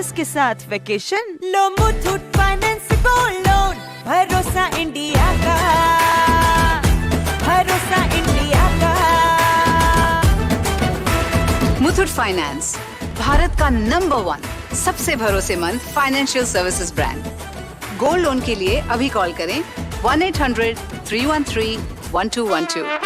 दोस्त के साथ वेकेशन लो मुथूट फाइनेंस गोल्ड लोन। भरोसा इंडिया का, भरोसा इंडिया का। मुथूट फाइनेंस, भारत का नंबर 1 सबसे भरोसेमंद financial services brand. Gold loan के लिए अभी कॉल करें 1-800-313-1212।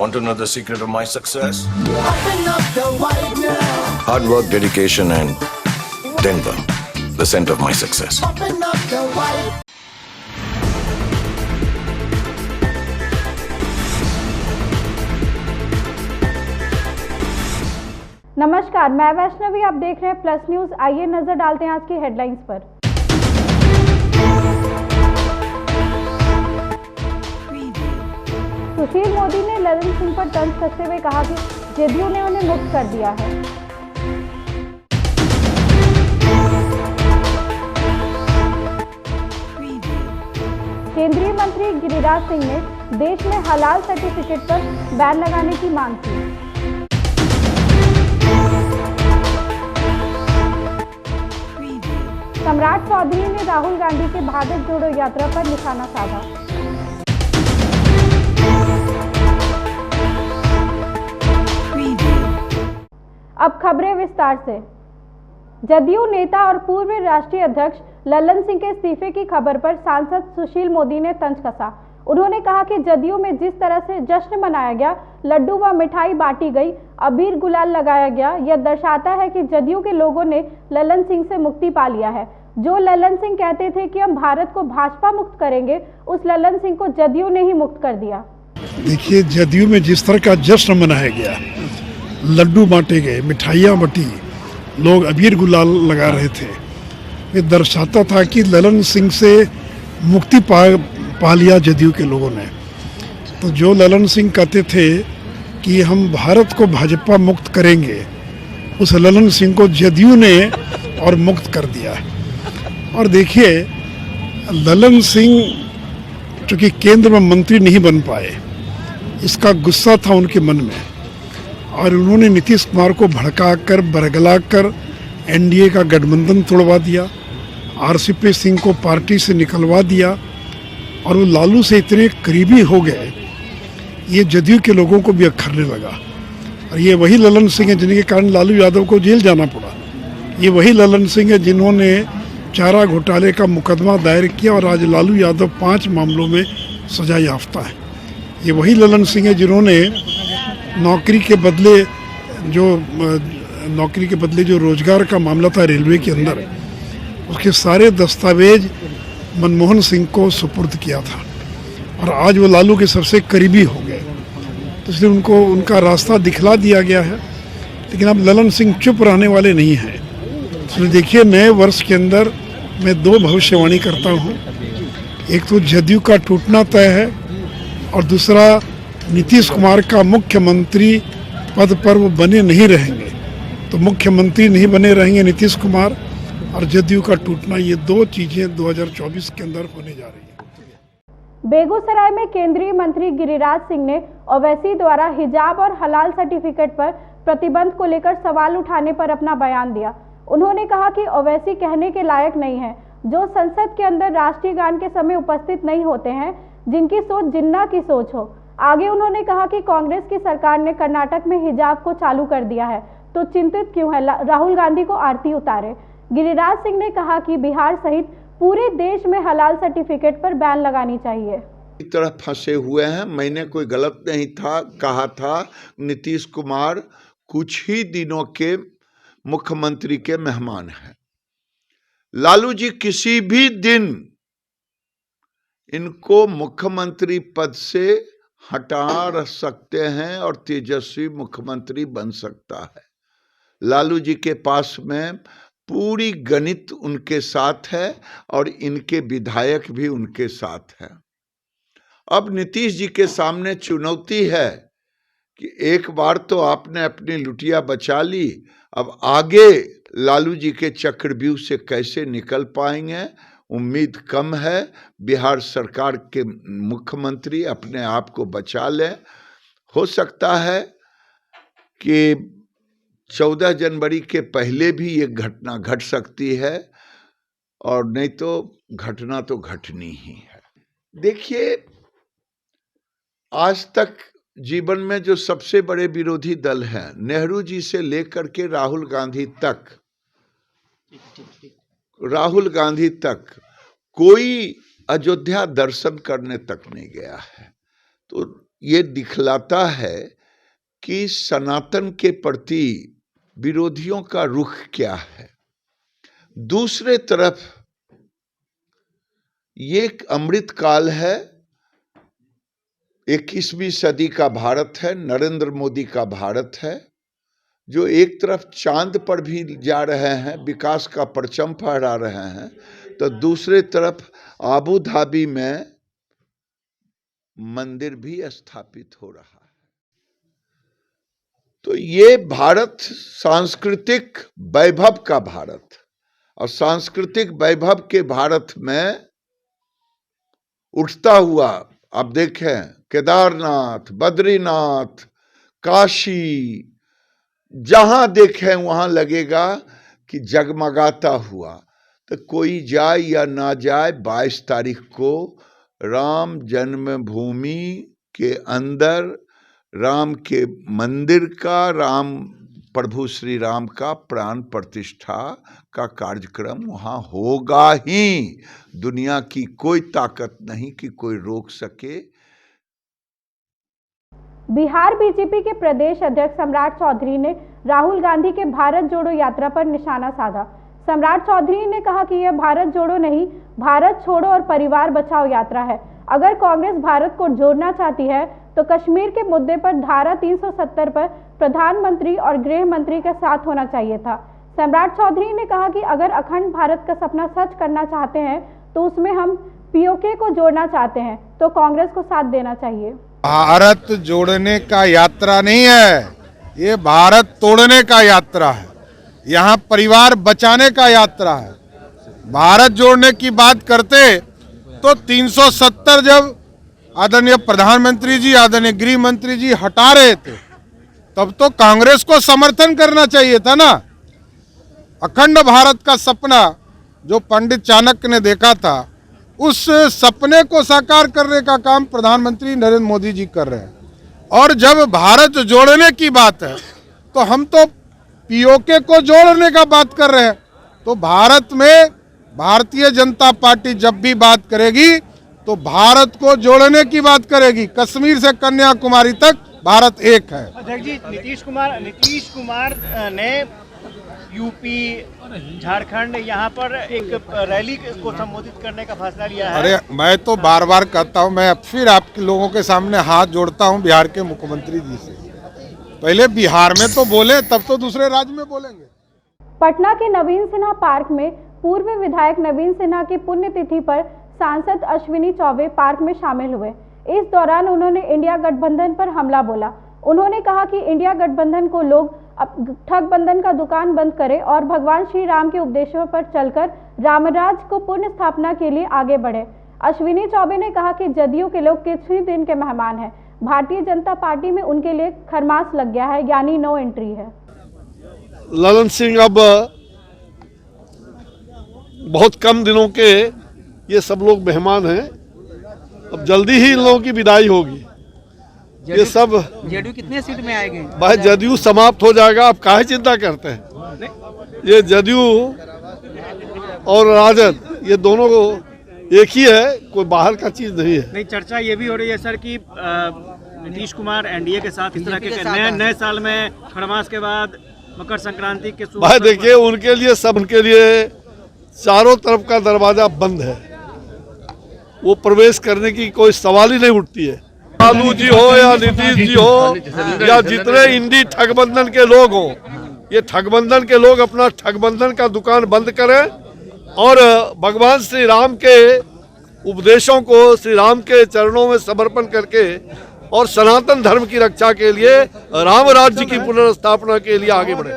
Want to know the secret of my success? Open up the white now. Hard work, dedication, and Denver, the center of my success. Open up the white. नमस्कार, मैं वैष्णवी, आप देख रहे हैं प्लस न्यूज। आइए नजर डालते हैं आज की हेडलाइंस पर। सुशील मोदी ने ललन सिंह पर तंज कसते हुए कहा कि जेडीयू ने उन्हें मुक्त कर दिया है। केंद्रीय मंत्री गिरिराज सिंह ने देश में हलाल सर्टिफिकेट पर बैन लगाने की मांग की। सम्राट चौधरी ने राहुल गांधी के भारत जोड़ो यात्रा पर निशाना साधा। अब खबरें विस्तार से। जदयू नेता और पूर्व राष्ट्रीय अध्यक्ष ललन सिंह के इस्तीफे की खबर पर सांसद सुशील मोदी ने तंज कसा। उन्होंने कहा कि जदयू में जिस तरह से जश्न मनाया गया, लड्डू व मिठाई बांटी गई, अबीर गुलाल लगाया गया, यह दर्शाता है कि जदयू के लोगों ने ललन सिंह से मुक्ति पा लिया है। जो ललन सिंह कहते थे कि हम भारत को भाजपा मुक्त करेंगे, उस ललन सिंह को जदयू ने ही मुक्त कर दिया। देखिए, जदयू में जिस तरह का जश्न मनाया गया, लड्डू बांटे गए, मिठाइयाँ बटी, लोग अबीर गुलाल लगा रहे थे, ये दर्शाता था कि ललन सिंह से मुक्ति पा लिया जदयू के लोगों ने। तो जो ललन सिंह कहते थे कि हम भारत को भाजपा मुक्त करेंगे, उस ललन सिंह को जदयू ने और मुक्त कर दिया। और देखिए, ललन सिंह चूँकि केंद्र में मंत्री नहीं बन पाए, इसका गुस्सा था उनके मन में, और उन्होंने नीतीश कुमार को भड़काकर बरगलाकर एनडीए का गठबंधन तोड़वा दिया, आरसीपी सिंह को पार्टी से निकलवा दिया, और वो लालू से इतने करीबी हो गए, ये जदयू के लोगों को भी अखरने लगा। और ये वही ललन सिंह है जिनके कारण लालू यादव को जेल जाना पड़ा। ये वही ललन सिंह है जिन्होंने चारा घोटाले का मुकदमा दायर किया और आज लालू यादव 5 मामलों में सजा याफ्ता है। ये वही ललन सिंह है जिन्होंने नौकरी के बदले जो रोजगार का मामला था रेलवे के अंदर, उसके सारे दस्तावेज मनमोहन सिंह को सुपुर्द किया था, और आज वो लालू के सबसे करीबी हो गए। तो इसलिए उनको उनका रास्ता दिखला दिया गया है। लेकिन अब ललन सिंह चुप रहने वाले नहीं हैं। इसलिए देखिए, नए वर्ष के अंदर मैं 2 भविष्यवाणी करता हूँ। एक तो जदयू का टूटना तय है, और दूसरा नीतीश कुमार का मुख्यमंत्री पद पर वो बने नहीं रहेंगे। तो मुख्यमंत्री नहीं बने रहेंगे नीतीश कुमार, और जदयू का टूटना, ये 2 चीजें 2024 के अंदर होने जा रही हैं। बेगूसराय में केंद्रीय मंत्री गिरिराज सिंह ने ओवैसी द्वारा हिजाब और हलाल सर्टिफिकेट पर प्रतिबंध को लेकर सवाल उठाने पर अपना बयान दिया। उन्होंने कहा कि ओवैसी कहने के लायक नहीं है, जो संसद के अंदर राष्ट्रीय गान के समय उपस्थित नहीं होते हैं, जिनकी सोच जिन्ना की सोच हो। आगे उन्होंने कहा कि कांग्रेस की सरकार ने कर्नाटक में हिजाब को चालू कर दिया है, तो चिंतित क्यों है, राहुल गांधी को आरती उतारे। गिरिराज सिंह ने कहा कि बिहार सहित पूरे देश में हलाल सर्टिफिकेट पर बैन लगानी चाहिए। एक तरह फंसे हुए हैं। मैंने कोई गलत नहीं था कहा था। नीतीश कुमार कुछ ही दिनों के मुख्यमंत्री के मेहमान हैं। लालू जी किसी भी दिन इनको मुख्यमंत्री पद से हटा सकते हैं और तेजस्वी मुख्यमंत्री बन सकता है। लालू जी के पास में पूरी गणित उनके साथ है और इनके विधायक भी उनके साथ हैं। अब नीतीश जी के सामने चुनौती है कि एक बार तो आपने अपनी लुटिया बचा ली, अब आगे लालू जी के चक्रव्यूह से कैसे निकल पाएंगे, उम्मीद कम है। बिहार सरकार के मुख्यमंत्री अपने आप को बचा लें। हो सकता है कि 14 जनवरी के पहले भी ये घटना घट सकती है, और नहीं तो घटना तो घटनी ही है। देखिए, आज तक जीवन में जो सबसे बड़े विरोधी दल हैं, नेहरू जी से लेकर के राहुल गांधी तक कोई अयोध्या दर्शन करने तक नहीं गया है। तो ये दिखलाता है कि सनातन के प्रति विरोधियों का रुख क्या है। दूसरे तरफ ये एक अमृत काल है, 21वीं सदी का भारत है, नरेंद्र मोदी का भारत है, जो एक तरफ चांद पर भी जा रहे हैं, विकास का परचम फहरा रहे हैं, तो दूसरे तरफ आबू धाबी में मंदिर भी स्थापित हो रहा है। तो ये भारत सांस्कृतिक वैभव का भारत, और सांस्कृतिक वैभव के भारत में उठता हुआ आप देखें केदारनाथ, बद्रीनाथ, काशी, जहां देखें वहां लगेगा कि जगमगाता हुआ। तो कोई जाए या ना जाए, 22 तारीख को राम जन्मभूमि के अंदर राम के मंदिर का, राम प्रभु श्री राम का प्राण प्रतिष्ठा का कार्यक्रम वहां होगा ही। दुनिया की कोई ताकत नहीं कि कोई रोक सके। बिहार बीजेपी के प्रदेश अध्यक्ष सम्राट चौधरी ने राहुल गांधी के भारत जोड़ो यात्रा पर निशाना साधा। सम्राट चौधरी ने कहा कि यह भारत जोड़ो नहीं, भारत छोड़ो और परिवार बचाओ यात्रा है। अगर कांग्रेस भारत को जोड़ना चाहती है तो कश्मीर के मुद्दे पर धारा 370 पर प्रधानमंत्री और गृह मंत्री के साथ होना चाहिए था। सम्राट चौधरी ने कहा कि अगर अखंड भारत का सपना सच करना चाहते हैं तो उसमें हम पीओके को जोड़ना चाहते हैं तो कांग्रेस को साथ देना चाहिए। भारत जोड़ने का यात्रा नहीं है, ये भारत तोड़ने का यात्रा है। यहाँ परिवार बचाने का यात्रा है। भारत जोड़ने की बात करते तो 370 जब आदरणीय प्रधानमंत्री जी, आदरणीय गृह मंत्री जी हटा रहे थे, तब तो कांग्रेस को समर्थन करना चाहिए था ना। अखंड भारत का सपना जो पंडित चाणक्य ने देखा था, उस सपने को साकार करने का काम प्रधानमंत्री नरेंद्र मोदी जी कर रहे हैं। और जब भारत जोड़ने की बात है तो हम तो पीओके को जोड़ने का बात कर रहे हैं। तो भारत में भारतीय जनता पार्टी जब भी बात करेगी तो भारत को जोड़ने की बात करेगी। कश्मीर से कन्याकुमारी तक भारत एक है। अध्यक्ष जी, नीतीश कुमार ने यूपी, झारखंड यहाँ पर एक रैली को संबोधित करने का फैसला लिया है। अरे मैं तो बार बार कहता हूँ, मैं फिर आपके लोगों के सामने हाथ जोड़ता हूँ बिहार के मुख्यमंत्री जी से, पहले बिहार में तो बोले तब तो दूसरे राज्य में बोलेंगे। पटना के नवीन सिन्हा पार्क में पूर्व विधायक नवीन सिन्हा की पुण्यतिथि पर सांसद अश्विनी चौबे पार्क में शामिल हुए। इस दौरान उन्होंने इंडिया गठबंधन पर हमला बोला। उन्होंने कहा कि इंडिया गठबंधन को लोग ठगबंधन का दुकान बंद करें और भगवान श्री राम के उपदेशों पर चलकर रामराज को पुनः स्थापना के लिए आगे बढ़े। अश्विनी चौबे ने कहा कि जदयू के लोग कुछ ही दिन के मेहमान हैं। भारतीय जनता पार्टी में उनके लिए खरमास लग गया है, यानी नो एंट्री है। ललन सिंह अब बहुत कम दिनों के ये सब लोग मेहमान हैं। अब जल्दी ही इन लोगों की विदाई होगी। ये सब जेडीयू कितने सीट में आएंगे? भाई जदयू समाप्त हो जाएगा, आप काहे चिंता करते हैं। ये जदयू और राजद ये दोनों एक ही है, कोई बाहर का चीज नहीं है। नहीं, चर्चा ये भी हो रही है सर कि नीतीश कुमार एनडीए के साथ इस तरह के नए साल में खरमास के बाद मकर संक्रांति के भाई देखिए, उनके लिए सब, उनके लिए चारों तरफ का दरवाजा बंद है, वो प्रवेश करने की कोई सवाल ही नहीं उठती है। लालू जी हो या नीतीश जी हो या जितने इंडी ठगबंधन के लोग हो, ये ठगबंधन के लोग अपना ठगबंधन का दुकान बंद करें और भगवान श्री राम के उपदेशों को श्री राम के चरणों में समर्पण करके और सनातन धर्म की रक्षा के लिए, राम राज्य की पुनर्स्थापना के लिए आगे बढ़े।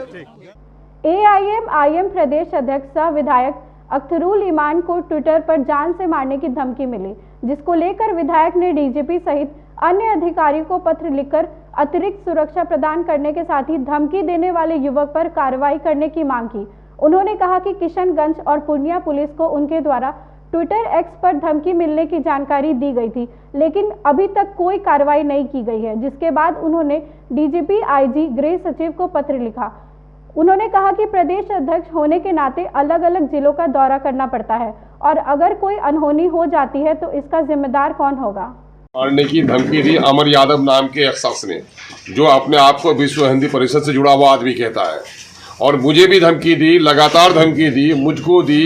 AIM प्रदेश अध्यक्ष सह विधायक अख्तरुल ईमान को ट्विटर पर जान से मारने की धमकी मिली, जिसको लेकर विधायक ने डीजीपी सहित अन्य अधिकारियों को पत्र लिखकर अतिरिक्त सुरक्षा प्रदान करने के साथ ही धमकी देने वाले युवक पर कार्रवाई करने की मांग की। उन्होंने कहा कि किशनगंज और पूर्णिया पुलिस को उनके द्वारा ट्विटर एक्स पर धमकी मिलने की जानकारी दी गई थी, लेकिन अभी तक कोई कार्रवाई नहीं की गई है, जिसके बाद उन्होंने डीजीपी IG गृह सचिव को पत्र लिखा। उन्होंने कहा कि प्रदेश अध्यक्ष होने के नाते अलग अलग जिलों का दौरा करना पड़ता है और अगर कोई अनहोनी हो जाती है तो इसका जिम्मेदार कौन होगा। मारने की धमकी दी अमर यादव नाम के एक शख्स ने, जो अपने आप को विश्व हिंदी परिषद से जुड़ा हुआ आदमी कहता है, और मुझे भी धमकी दी, लगातार धमकी दी, मुझको दी।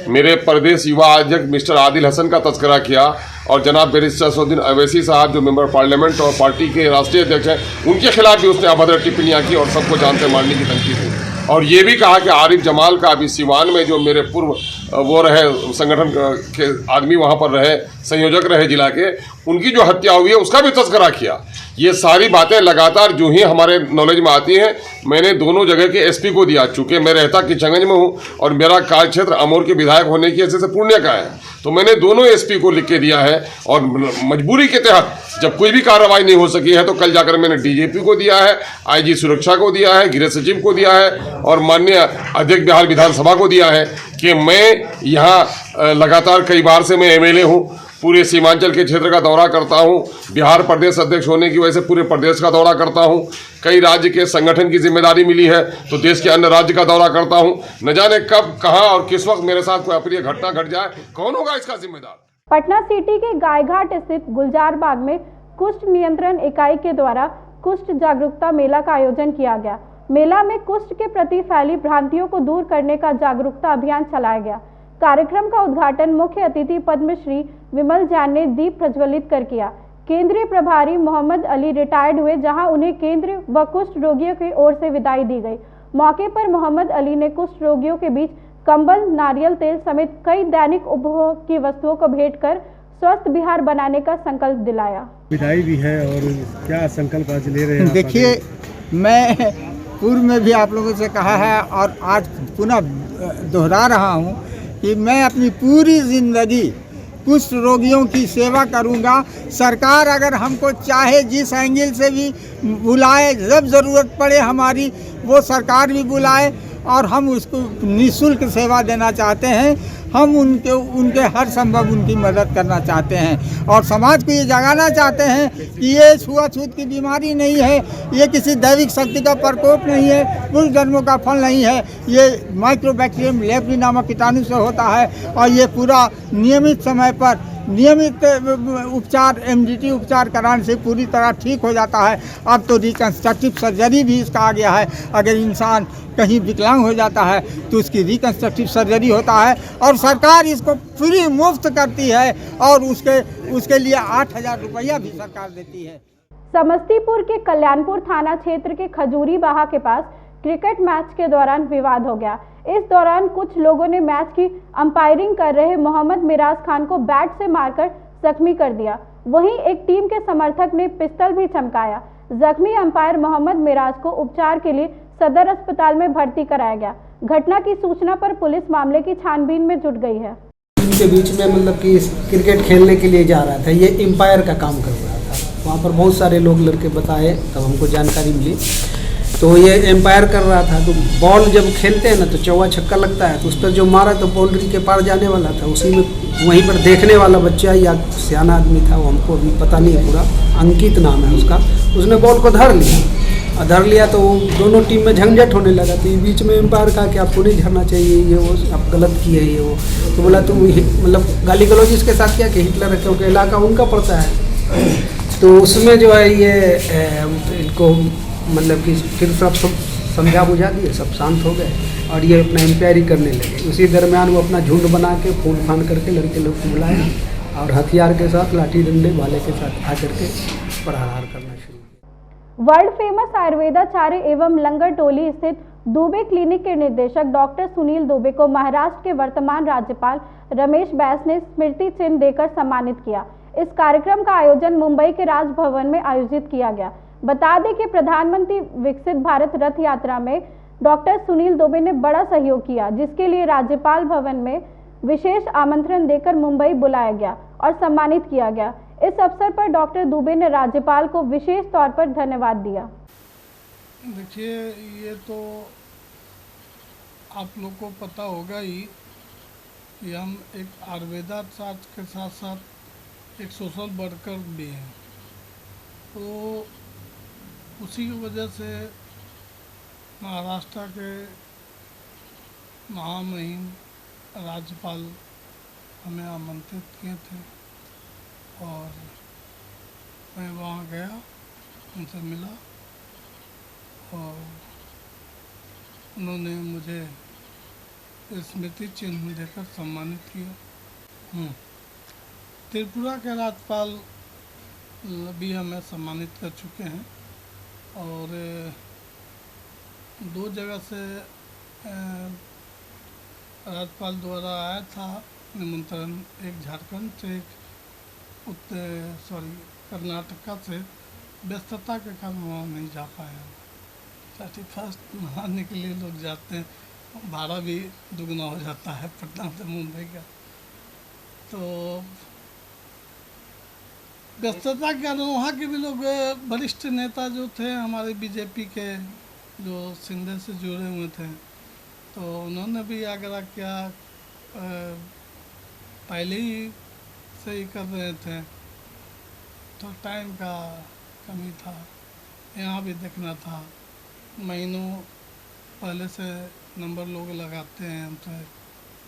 मेरे प्रदेश युवा अध्यक्ष मिस्टर आदिल हसन का तस्करा किया और जनाब बैरिस्टर असदुद्दीन अवैसी साहब जो मेंबर पार्लियामेंट और पार्टी के राष्ट्रीय अध्यक्ष हैं, उनके खिलाफ भी उसने अभद्र टिप्पणियां की और सबको जान से मारने की धमकी दी। और ये भी कहा कि आरिफ जमाल का अभी सिवान में जो मेरे पूर्व वो रहे संगठन के आदमी वहाँ पर रहे, संयोजक रहे जिला के, उनकी जो हत्या हुई है उसका भी तस्करा किया। ये सारी बातें लगातार जो ही हमारे नॉलेज में आती हैं, मैंने दोनों जगह के SP को दिया। चूंकि मैं रहता किशनगंज में हूँ और मेरा कार्य क्षेत्र अमोर के विधायक होने की वजह से पूर्णिया का है, तो मैंने दोनों SP को लिख के दिया है। और मजबूरी के तहत जब कोई भी कार्रवाई नहीं हो सकी है तो कल जाकर मैंने DGP को दिया है, IG सुरक्षा को दिया है, गृह सचिव को दिया है और माननीय अध्यक्ष बिहार विधानसभा को दिया है कि मैं यहाँ लगातार कई बार से मैं MLA हूँ, पूरे सीमांचल के क्षेत्र का दौरा करता हूँ, बिहार प्रदेश अध्यक्ष होने की वजह से पूरे प्रदेश का दौरा करता हूँ, कई राज्य के संगठन की जिम्मेदारी मिली है तो देश के अन्य राज्य का दौरा करता हूँ। न जाने कब, कहाँ और किस वक्त मेरे साथ कोई अप्रिय घटना घट जाए, कौन होगा इसका जिम्मेदार। पटना सिटी के गायघाट स्थित गुलजार बाग में कुष्ठ नियंत्रण इकाई के द्वारा कुष्ठ जागरूकता मेला का आयोजन किया गया। मेला में कुष्ठ के प्रति फैली भ्रांतियों को दूर करने का जागरूकता अभियान चलाया गया। कार्यक्रम का उद्घाटन मुख्य अतिथि पद्मश्री विमल जैन ने दीप प्रज्वलित कर किया। केंद्रीय प्रभारी मोहम्मद अली रिटायर्ड हुए, जहां उन्हें केंद्र व कुष्ठ रोगियों की ओर से विदाई दी गई। मौके पर मोहम्मद अली ने कुष्ठ रोगियों के बीच कंबल, नारियल तेल समेत कई दैनिक उपभोग की वस्तुओं को भेंट कर स्वस्थ बिहार बनाने का संकल्प दिलाया। विदाई भी है और क्या संकल्प आज ले रहे हैं? देखिए, मैं पूर्व में भी आप लोगों से कहा है और आज पुनः दोहरा रहा हूँ कि मैं अपनी पूरी जिंदगी कुष्ठ रोगियों की सेवा करूंगा। सरकार अगर हमको चाहे जिस एंगल से भी बुलाए, जब ज़रूरत पड़े हमारी, वो सरकार भी बुलाए और हम उसको निःशुल्क सेवा देना चाहते हैं। हम उनके हर संभव उनकी मदद करना चाहते हैं और समाज को ये जगाना चाहते हैं कि ये छुआछूत की बीमारी नहीं है, ये किसी दैविक शक्ति का प्रकोप नहीं है, पूर्व जन्मों का फल नहीं है। ये माइक्रोबैक्टीरियम लेप्री नामक कीटाणु से होता है और ये पूरा नियमित समय पर नियमित उपचार MDT उपचार कराने से पूरी तरह ठीक हो जाता है। अब तो रिकन्स्ट्रक्टिव सर्जरी भी इसका आ गया है। अगर इंसान कहीं विकलांग हो जाता है तो उसकी रिकन्स्ट्रक्टिव सर्जरी होता है और सरकार इसको फ्री मुफ्त करती है और उसके लिए 8,000 रुपया भी सरकार देती है। समस्तीपुर के कल्याणपुर थाना क्षेत्र के खजूरी बाहा के पास क्रिकेट मैच के दौरान विवाद हो गया। इस दौरान कुछ लोगों ने मैच की अंपायरिंग कर रहे मोहम्मद मिराज खान को बैट से मारकर जख्मी कर दिया। वहीं एक टीम के समर्थक ने पिस्टल भी चमकाया। जख्मी अंपायर मोहम्मद मिराज को उपचार के लिए सदर अस्पताल में भर्ती कराया गया। घटना की सूचना पर पुलिस मामले की छानबीन में जुट गई है। के बीच में मतलब कि क्रिकेट खेलने के लिए जा रहा था, ये एम्पायर का काम कर रहा था। वहाँ पर बहुत सारे लोग लड़के बताए, तब हमको जानकारी मिली। तो ये एम्पायर कर रहा था, तो बॉल जब खेलते हैं ना तो चौवा छक्का लगता है, तो उस पर जो मारा तो बाउंड्री के पार जाने वाला था। उसी में वहीं पर देखने वाला बच्चा या सियाना आदमी था, वो हमको अभी पता नहीं है पूरा, अंकित नाम है उसका, उसने बॉल को धर लिया तो दोनों टीम में झंझट होने लगा। तो बीच में एम्पायर कहा कि आपको नहीं झरना चाहिए, ये वो आप गलत किए ये वो। तो बोला तुम मतलब गाली गलौज इसके साथ क्या कि हिटलर है, क्योंकि इलाका उनका पड़ता है। तो उसमें जो है ये इनको मतलब कि फिर सब समझा बुझा दिए, सब शांत हो गए और ये अपना एम्पायरी करने लगे। उसी दरमियान वो अपना झुंड बना के फूल फान करके लड़के लोग को बुलाए और हथियार के साथ, लाठी डंडे वाले के साथ आकर के प्रहार करना शुरू। वर्ल्ड फेमस आयुर्वेदाचार्य एवं लंगर टोली स्थित दुबे क्लिनिक के निदेशक डॉक्टर सुनील दुबे को महाराष्ट्र के वर्तमान राज्यपाल रमेश बैस ने स्मृति चिन्ह देकर सम्मानित किया। इस कार्यक्रम का आयोजन मुंबई के राजभवन में आयोजित किया गया। बता दें कि प्रधानमंत्री विकसित भारत रथ यात्रा में डॉक्टर सुनील दुबे ने बड़ा सहयोग किया, जिसके लिए राज्यपाल भवन में विशेष आमंत्रण देकर मुंबई बुलाया गया और सम्मानित किया गया। इस अवसर पर डॉक्टर दुबे ने राज्यपाल को विशेष तौर पर धन्यवाद दिया। देखिए, ये तो आप लोग को पता होगा ही कि हम एक आयुर्वेदा शास्त्र के साथ साथ एक सोशल वर्कर भी हैं, तो उसी की वजह से महाराष्ट्र के महामहिम राज्यपाल हमें आमंत्रित किए थे और मैं वहाँ गया, उनसे मिला और उन्होंने मुझे स्मृति चिन्ह देकर सम्मानित किया। त्रिपुरा के राज्यपाल भी हमें सम्मानित कर चुके हैं और 2 जगह से राज्यपाल द्वारा आया था निमंत्रण, एक झारखंड से, एक कर्नाटका से। व्यस्तता के कारण वहाँ नहीं जा पाया। 31 नहाने के लिए लोग जाते हैं, भाड़ा भी दुगना हो जाता है पटना से मुंबई का, तो व्यस्तता के कारण वहाँ के भी लोग वरिष्ठ नेता जो थे हमारे बीजेपी के, जो सिंधे से जुड़े हुए थे, तो उन्होंने भी आग्रह किया, पहले ही से ही कर रहे थे, तो टाइम का कमी था, यहाँ भी देखना था। महीनों पहले से नंबर लोग लगाते हैं हमसे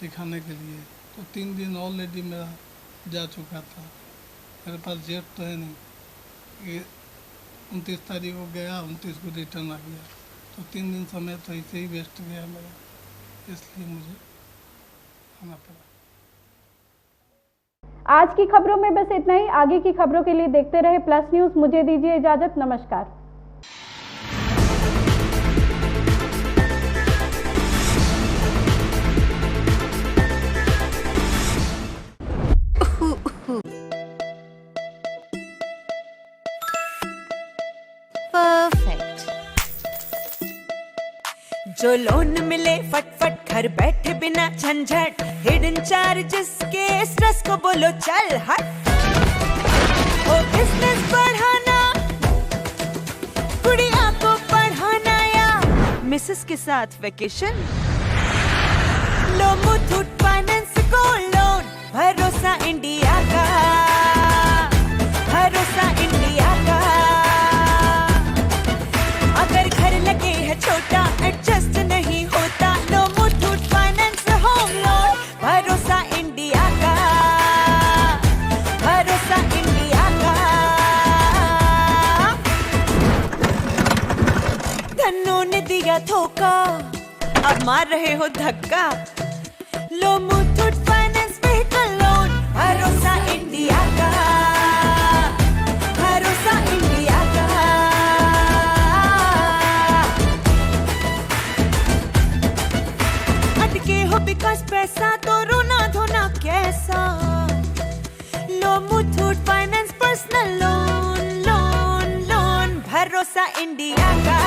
दिखाने के लिए, तो 3 दिन ऑलरेडी मेरा जा चुका था। मेरे पास जेट तो है नहीं कि 29 तारीख को गया, 29 को रिटर्न आ गया, तो 3 दिन समय तो ऐसे ही वेस्ट गया मेरा, इसलिए मुझे आना पड़ा। आज की खबरों में बस इतना ही। आगे की खबरों के लिए देखते रहे प्लस न्यूज। मुझे दीजिए इजाजत, नमस्कार। परफेक्ट। जो लोन मिले फटफट, घर बैठे बिना झंझट, हिडन चार्जेस के स्ट्रेस को बोलो चल हट। ओ बिजनेस बढ़ाना, गुड़िया को पढ़ाना या मिसेस के साथ वेकेशन, लो मुथूट फाइनेंस गोल्ड लोन, भरोसा इंडिया का, भरोसा इंडिया का। अगर घर लगे है छोटा, एडजस्ट नहीं होता, लो मुथूट फाइनेंस होम लोन, भरोसा इंडिया का, भरोसा इंडिया का। धन्नो ने दिया धोखा, अब मार रहे हो धक्का, लो मुथूट फाइनेंस व्हीकल लोन, भरोसा इंडिया का, भरोसा इंडिया का। अटके हो बिकॉज पैसा, तो रोना धोना कैसा, लो Muthoot finance personal loan, loan loan, भरोसा इंडिया का,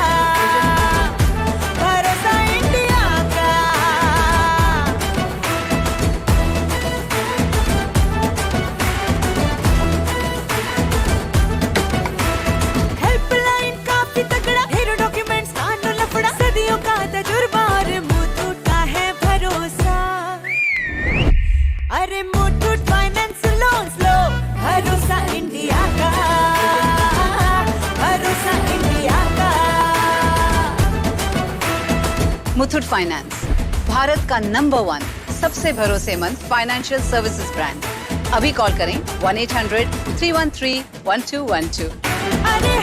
भरोसा इंडिया का। हेल्पलाइन काफी तगड़ा, ढेरों डॉक्यूमेंट्स, कानून लफड़ा, सदियों का तजुर्बा, और मुथूट का है भरोसा। अरे मुथूट फाइनेंस लोन्स लो, भरोसा इंडिया का, भरोसा इंडिया का। मुथूट फाइनेंस, भारत का नंबर 1 सबसे भरोसेमंद फाइनेंशियल सर्विसेज ब्रांड। अभी कॉल करें 1-800-313-1212। अरे